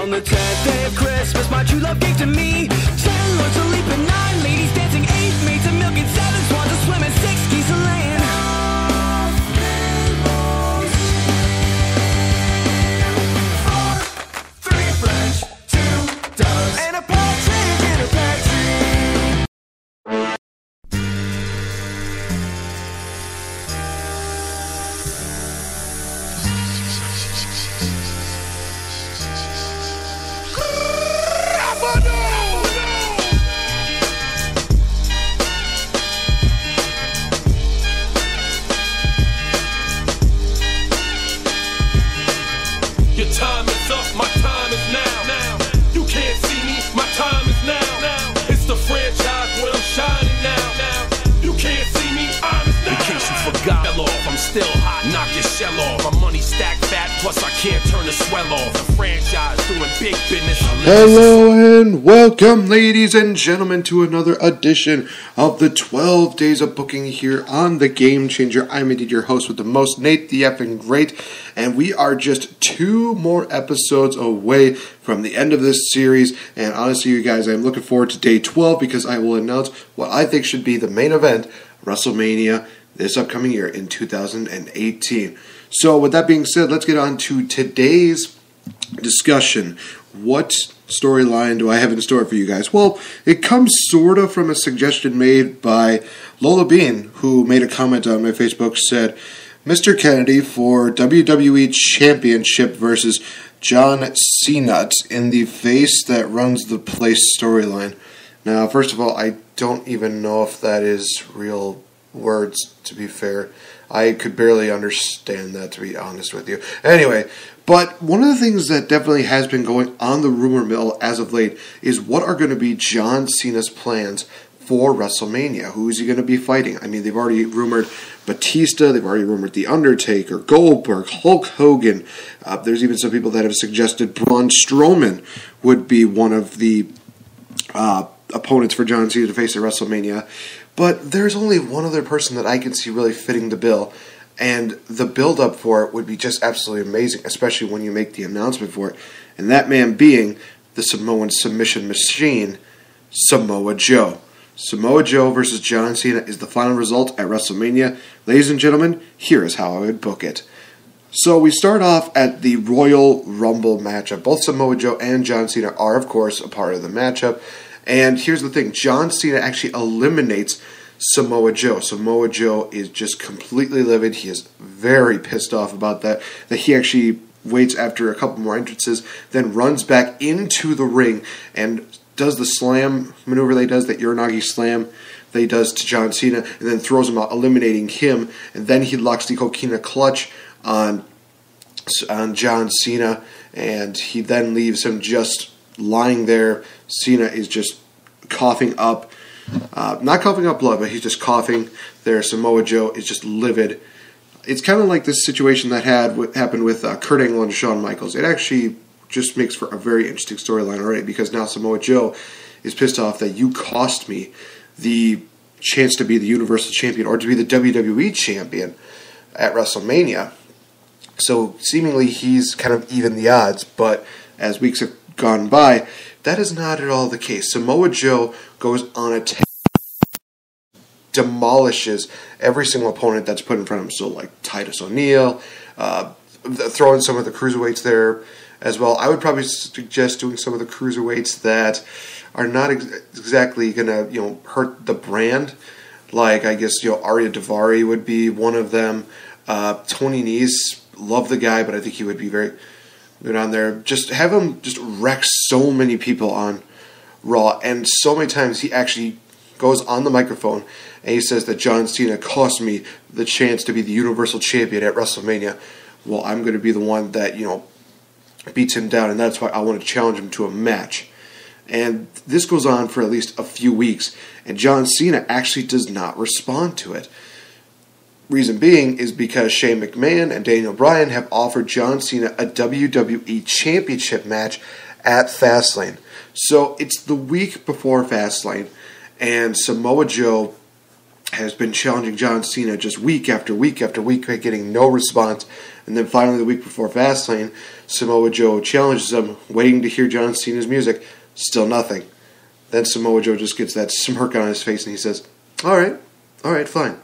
On the 10th day of Christmas, my true love gave to me 10 lords to leap and 9 ladies dancing, 8 maids a milking, 7 swans a swimming, 6 geese a laying. 4, 3 French, 2 doves, and a partridge in a pear tree. Your time is up, my time is now. You can't see me, my time is now. It's the franchise where I'm shining now. You can't see me, I'm now. In case you forgot, I'm still hot, knock your shell off. My money stacked fat, plus I can't turn the swell off. The franchise doing big business. Hello and welcome, ladies and gentlemen, to another edition of the 12 Days of Booking here on The Game Changer. I'm indeed your host with the most, Nate the effing great, and we are just 2 more episodes away from the end of this series. And honestly, you guys, I'm looking forward to day 12 because I will announce what I think should be the main event, WrestleMania, this upcoming year in 2018. So with that being said, let's get on to today's discussion. What storyline do I have in store for you guys? Well, it comes sort of from a suggestion made by Lola Bean, who made a comment on my Facebook, said, Mr. Kennedy for WWE Championship versus John Cena in the Face That Runs the Place storyline. Now, first of all, I don't even know if that is real words, to be fair. I could barely understand that, to be honest with you. Anyway, but one of the things that definitely has been going on the rumor mill as of late is what are going to be John Cena's plans for WrestleMania. Who is he going to be fighting? I mean, they've already rumored Batista, they've already rumored The Undertaker, Goldberg, Hulk Hogan. There's even some people that have suggested Braun Strowman would be one of the opponents for John Cena to face at WrestleMania. But there's only one other person that I can see really fitting the bill, and the build-up for it would be just absolutely amazing, especially when you make the announcement for it, and that man being the Samoan submission machine, Samoa Joe. Samoa Joe versus John Cena is the final result at WrestleMania. Ladies and gentlemen, here is how I would book it. So we start off at the Royal Rumble matchup. Both Samoa Joe and John Cena are, of course, a part of the matchup. And here's the thing, John Cena actually eliminates Samoa Joe. Samoa Joe is just completely livid. He is very pissed off about that he actually waits after a couple more entrances, then runs back into the ring and does the slam maneuver that he does, that Uranagi slam that he does to John Cena, and then throws him out, eliminating him. And then he locks the Coquina clutch on John Cena, and he then leaves him just lying there. Cena is just coughing up, not coughing up blood, but he's just coughing there. Samoa Joe is just livid. It's kind of like this situation that happened with Kurt Angle and Shawn Michaels. It actually just makes for a very interesting storyline already, because now Samoa Joe is pissed off that you cost me the chance to be the Universal Champion or to be the WWE Champion at WrestleMania. So seemingly he's kind of even the odds, but as weeks have gone by, that is not at all the case. Samoa Joe goes on a demolishes every single opponent that's put in front of him. So like Titus O'Neil, throwing some of the cruiserweights there as well. I would probably suggest doing some of the cruiserweights that are not exactly going to hurt the brand. Like, I guess, Arya Daivari would be one of them. Tony Nese, love the guy, but I think he would be very good on there. Just have him just wreck so many people on Raw, and so many times he actually goes on the microphone and he says that John Cena cost me the chance to be the Universal Champion at WrestleMania. Well, I'm going to be the one that, beats him down, and that's why I want to challenge him to a match. And this goes on for at least a few weeks, and John Cena actually does not respond to it. Reason being is because Shane McMahon and Daniel Bryan have offered John Cena a WWE Championship match at Fastlane. So it's the week before Fastlane, and Samoa Joe has been challenging John Cena just week after week after week, getting no response. And then finally, the week before Fastlane, Samoa Joe challenges him, waiting to hear John Cena's music. Still nothing. Then Samoa Joe just gets that smirk on his face and he says, all right, fine.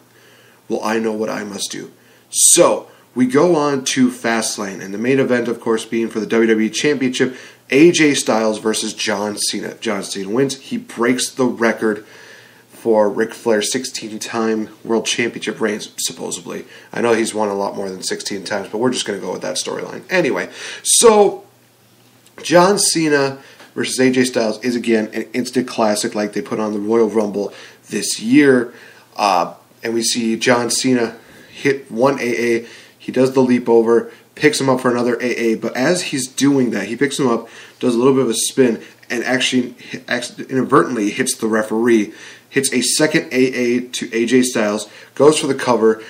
Well, I know what I must do. So, we go on to Fastlane, and the main event, of course, being for the WWE Championship, AJ Styles versus John Cena. John Cena wins. He breaks the record for Ric Flair's 16-time World Championship reigns, supposedly. I know he's won a lot more than 16 times, but we're just going to go with that storyline. Anyway, so John Cena versus AJ Styles is, again, an instant classic like they put on the Royal Rumble this year. And we see John Cena hit one AA. He does the leap over, picks him up for another AA. But as he's doing that, he picks him up, does a little bit of a spin, and actually inadvertently hits the referee. Hits a second AA to AJ Styles, goes for the cover.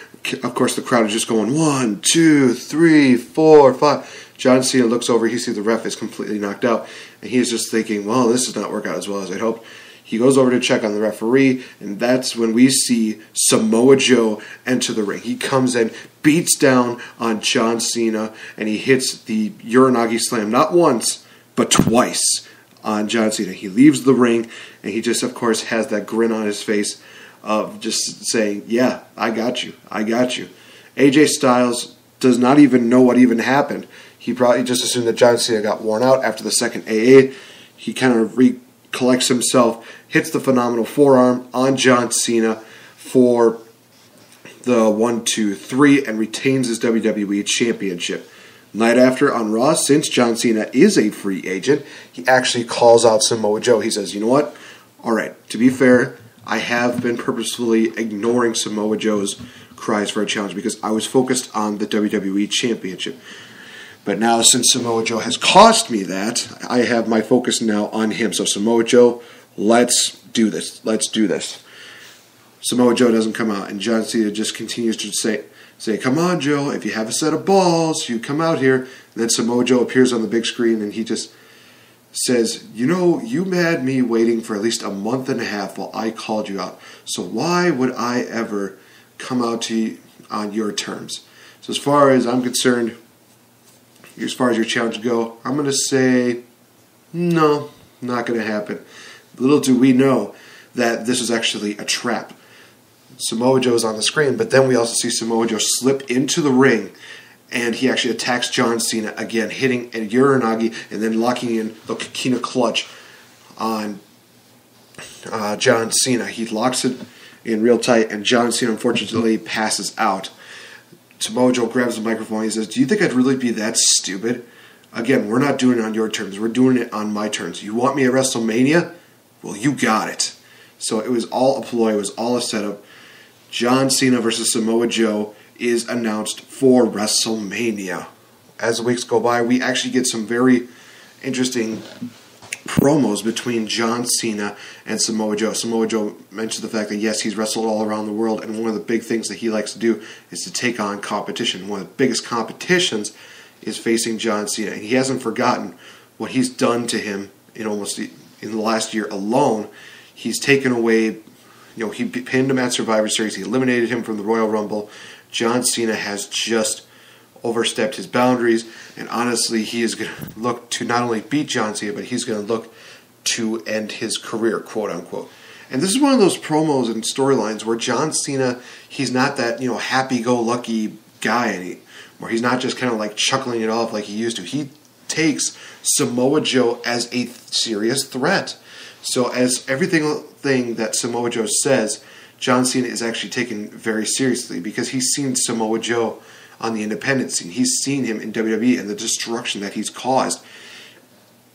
Of course, the crowd is just going 1, 2, 3, 4, 5. John Cena looks over. He sees the ref is completely knocked out, and he is just thinking, well, this does not work out as well as I'd hoped. He goes over to check on the referee, and that's when we see Samoa Joe enter the ring. He comes in, beats down on John Cena, and he hits the Uranagi Slam not once, but twice on John Cena. He leaves the ring, and he just, of course, has that grin on his face of just saying, yeah, I got you. AJ Styles does not even know what even happened. He probably just assumed that John Cena got worn out after the second AA. He kind of recollects himself, hits the phenomenal forearm on John Cena for the 1, 2, 3, and retains his WWE Championship. Night after on Raw, since John Cena is a free agent, he actually calls out Samoa Joe. He says, you know what? All right, to be fair, I have been purposefully ignoring Samoa Joe's cries for a challenge because I was focused on the WWE Championship. But now, since Samoa Joe has cost me that, I have my focus now on him. So, Samoa Joe, let's do this. Samoa Joe doesn't come out, and John Cena just continues to say, come on, Joe, if you have a set of balls, you come out here. And then Samoa Joe appears on the big screen, and he just says, you know, you had me waiting for at least a month and a half while I called you out. So why would I ever come out to you on your terms? So as far as I'm concerned, as far as your challenge go, I'm going to say, no, not going to happen. Little do we know that this is actually a trap. Samoa Joe is on the screen, but then we also see Samoa Joe slip into the ring, and he actually attacks John Cena again, hitting a Uranagi and then locking in the Kikina clutch on John Cena. He locks it in real tight, and John Cena unfortunately passes out. Samoa Joe grabs the microphone. He says, do you think I'd really be that stupid? Again, we're not doing it on your terms. We're doing it on my terms. You want me at WrestleMania? Well, you got it. So it was all a ploy. It was all a setup. John Cena versus Samoa Joe is announced for WrestleMania. As the weeks go by, we actually get some very interesting promos between John Cena and Samoa Joe. Samoa Joe mentioned the fact that, yes, he's wrestled all around the world, and one of the big things that he likes to do is to take on competition. One of the biggest competitions is facing John Cena, and he hasn't forgotten what he's done to him in the last year alone. He's taken away, he pinned him at Survivor Series, he eliminated him from the Royal Rumble. John Cena has just overstepped his boundaries, and honestly, he is going to look to not only beat John Cena, but he's going to look to end his career, quote unquote. And this is one of those promos and storylines where John Cena, he's not that, happy-go-lucky guy anymore. He's not just kind of like chuckling it off like he used to. He takes Samoa Joe as a serious threat. So as everything that Samoa Joe says, John Cena is actually taken very seriously because he's seen Samoa Joe on the independent scene. He's seen him in WWE and the destruction that he's caused.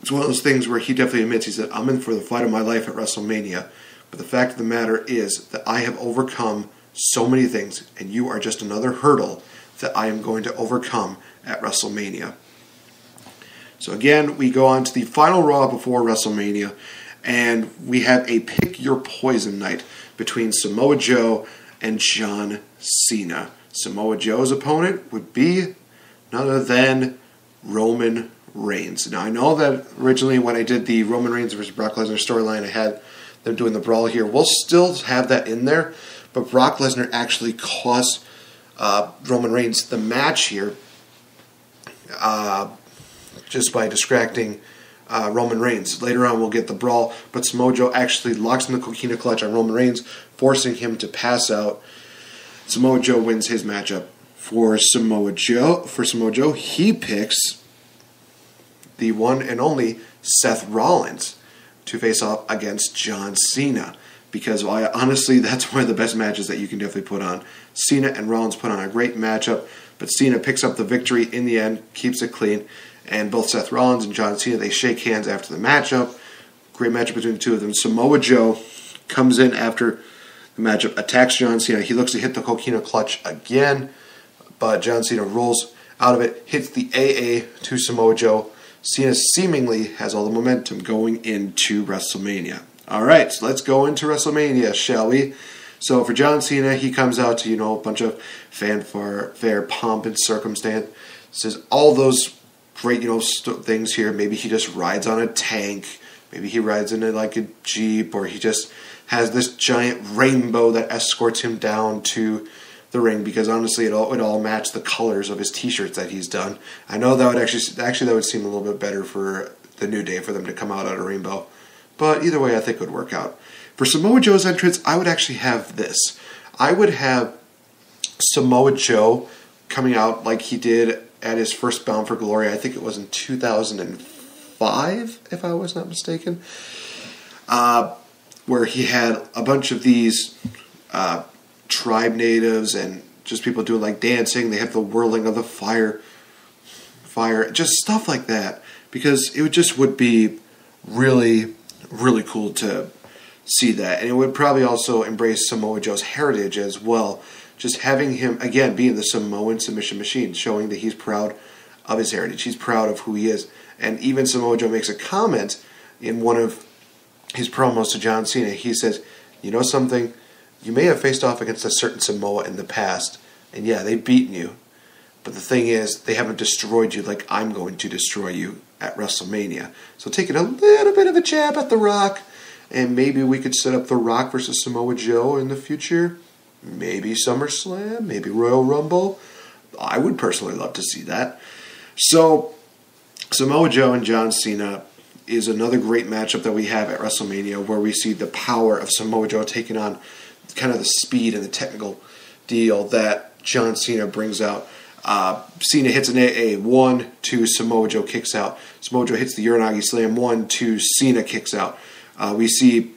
It's one of those things where he definitely admits, he said, I'm in for the fight of my life at WrestleMania, but the fact of the matter is that I have overcome so many things, and you are just another hurdle that I am going to overcome at WrestleMania. So again, we go on to the final Raw before WrestleMania, and we have a pick your poison night between Samoa Joe and John Cena. Samoa Joe's opponent would be none other than Roman Reigns. Now, I know that originally when I did the Roman Reigns versus Brock Lesnar storyline, I had them doing the brawl here. We'll still have that in there, but Brock Lesnar actually cost Roman Reigns the match here just by distracting Roman Reigns. Later on, we'll get the brawl, but Samoa Joe actually locks in the coquina clutch on Roman Reigns, forcing him to pass out. Samoa Joe wins his matchup. For Samoa Joe, he picks the one and only Seth Rollins to face off against John Cena. Because honestly, that's one of the best matches that you can definitely put on. Cena and Rollins put on a great matchup, but Cena picks up the victory in the end, keeps it clean, and both Seth Rollins and John Cena, they shake hands after the matchup. Great matchup between the two of them. Samoa Joe comes in after the matchup, attacks John Cena. He looks to hit the coquina clutch again, but John Cena rolls out of it, hits the AA to Samoa Joe. Cena seemingly has all the momentum going into WrestleMania. All right, so let's go into WrestleMania, shall we? So for John Cena, he comes out to, a bunch of fanfare, pomp, and circumstance. Says all those great, things here. Maybe he just rides on a tank. Maybe he rides in like a Jeep, or he just has this giant rainbow that escorts him down to the ring, because honestly it all matched the colors of his t-shirts that he's done. I know that would actually that would seem a little bit better for the New Day for them to come out on a rainbow. But either way, I think it would work out. For Samoa Joe's entrance, I would actually have this. I would have Samoa Joe coming out like he did at his first Bound for Glory. I think it was in 2005, if I was not mistaken, where he had a bunch of these tribe natives and just people doing like dancing. They have the whirling of the fire, just stuff like that, because it would be really, really cool to see that. And it would probably also embrace Samoa Joe's heritage as well. Just having him, again, being the Samoan submission machine, showing that he's proud of his heritage. He's proud of who he is. And even Samoa Joe makes a comment in one of his promos to John Cena. He says, you know something? You may have faced off against a certain Samoa in the past, and yeah, they've beaten you. But the thing is, they haven't destroyed you like I'm going to destroy you at WrestleMania. So taking a little bit of a jab at The Rock, and maybe we could set up The Rock versus Samoa Joe in the future. Maybe SummerSlam, maybe Royal Rumble. I would personally love to see that. So, Samoa Joe and John Cena is another great matchup that we have at WrestleMania, where we see the power of Samoa Joe taking on kind of the speed and the technical deal that John Cena brings out. Cena hits an AA, 1, 2, Samoa Joe kicks out. Samoa Joe hits the Uranagi Slam, 1, 2, Cena kicks out. We see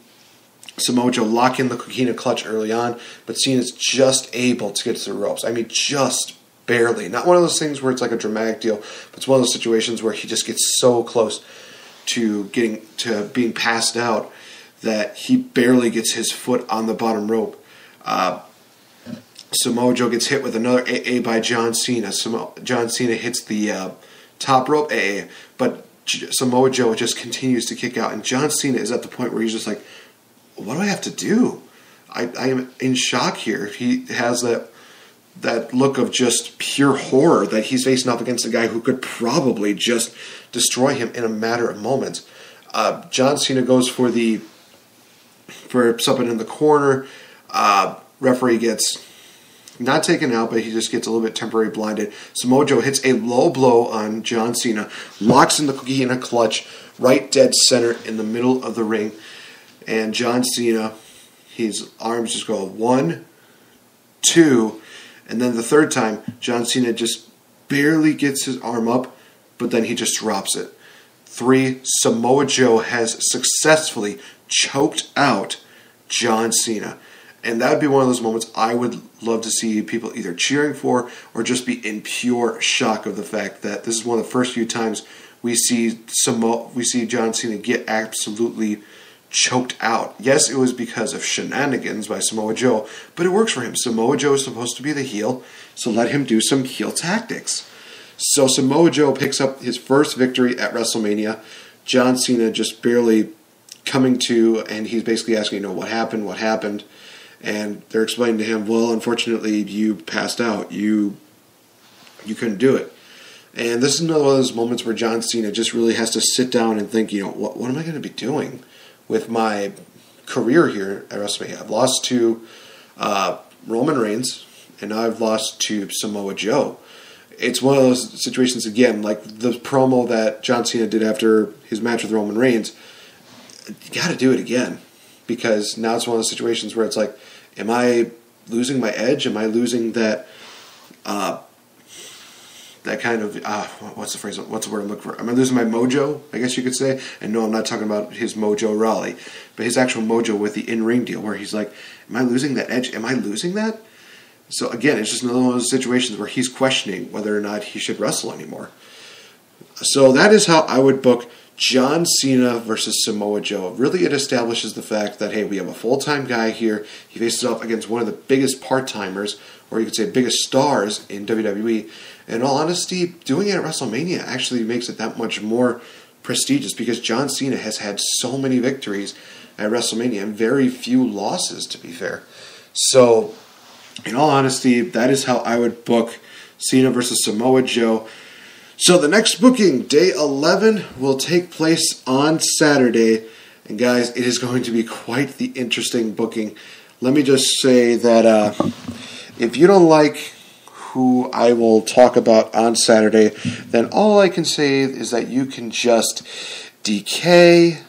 Samoa Joe lock in the coquina clutch early on, but Cena's just able to get to the ropes. I mean, just barely. Not one of those things where it's like a dramatic deal, but it's one of those situations where he just gets so close to being passed out that he barely gets his foot on the bottom rope. Samoa Joe gets hit with another AA by John Cena. John Cena hits the top rope AA, but Samoa Joe just continues to kick out, and John Cena is at the point where he's just like, what do I have to do? I am in shock here. He has that look of just pure horror that he's facing off against a guy who could probably just destroy him in a matter of moments. John Cena goes for something in the corner. Referee gets not taken out, but he just gets a little bit temporarily blinded. Samoa Joe hits a low blow on John Cena, locks in the coquina clutch right dead center in the middle of the ring. And John Cena, his arms just go 1, 2, and then the third time, John Cena just barely gets his arm up, but then he just drops it. 3, Samoa Joe has successfully choked out John Cena. And that would be one of those moments I would love to see people either cheering for or just be in pure shock of the fact that this is one of the first few times we see John Cena get absolutely choked out. Yes, it was because of shenanigans by Samoa Joe, but it works for him. Samoa Joe is supposed to be the heel, so let him do some heel tactics. So Samoa Joe picks up his first victory at WrestleMania. John Cena just barely coming to, and he's basically asking, what happened? And they're explaining to him, well, unfortunately, you passed out. You couldn't do it. And this is another one of those moments where John Cena just really has to sit down and think, what am I going to be doing with my career here at WrestleMania? I've lost to Roman Reigns, and now I've lost to Samoa Joe. It's one of those situations, again, like the promo that John Cena did after his match with Roman Reigns. You got to do it again, because now it's one of those situations where it's like, am I losing my edge? Am I losing that that kind of what's the phrase? What's the word I'm looking for? Am I losing my mojo? I guess you could say. And no, I'm not talking about his mojo Raleigh, but his actual mojo with the in-ring deal, where he's like, am I losing that edge? Am I losing that? So again, it's just another one of those situations where he's questioning whether or not he should wrestle anymore. So that is how I would book John Cena versus Samoa Joe. Really, it establishes the fact that, hey, we have a full-time guy here. He faces off against one of the biggest part-timers, or you could say biggest stars in WWE. In all honesty, doing it at WrestleMania actually makes it that much more prestigious, because John Cena has had so many victories at WrestleMania and very few losses, to be fair. So, in all honesty, that is how I would book Cena versus Samoa Joe. So the next booking, day 11, will take place on Saturday. And guys, it is going to be quite the interesting booking. Let me just say that if you don't like who I will talk about on Saturday, then all I can say is that you can just decay.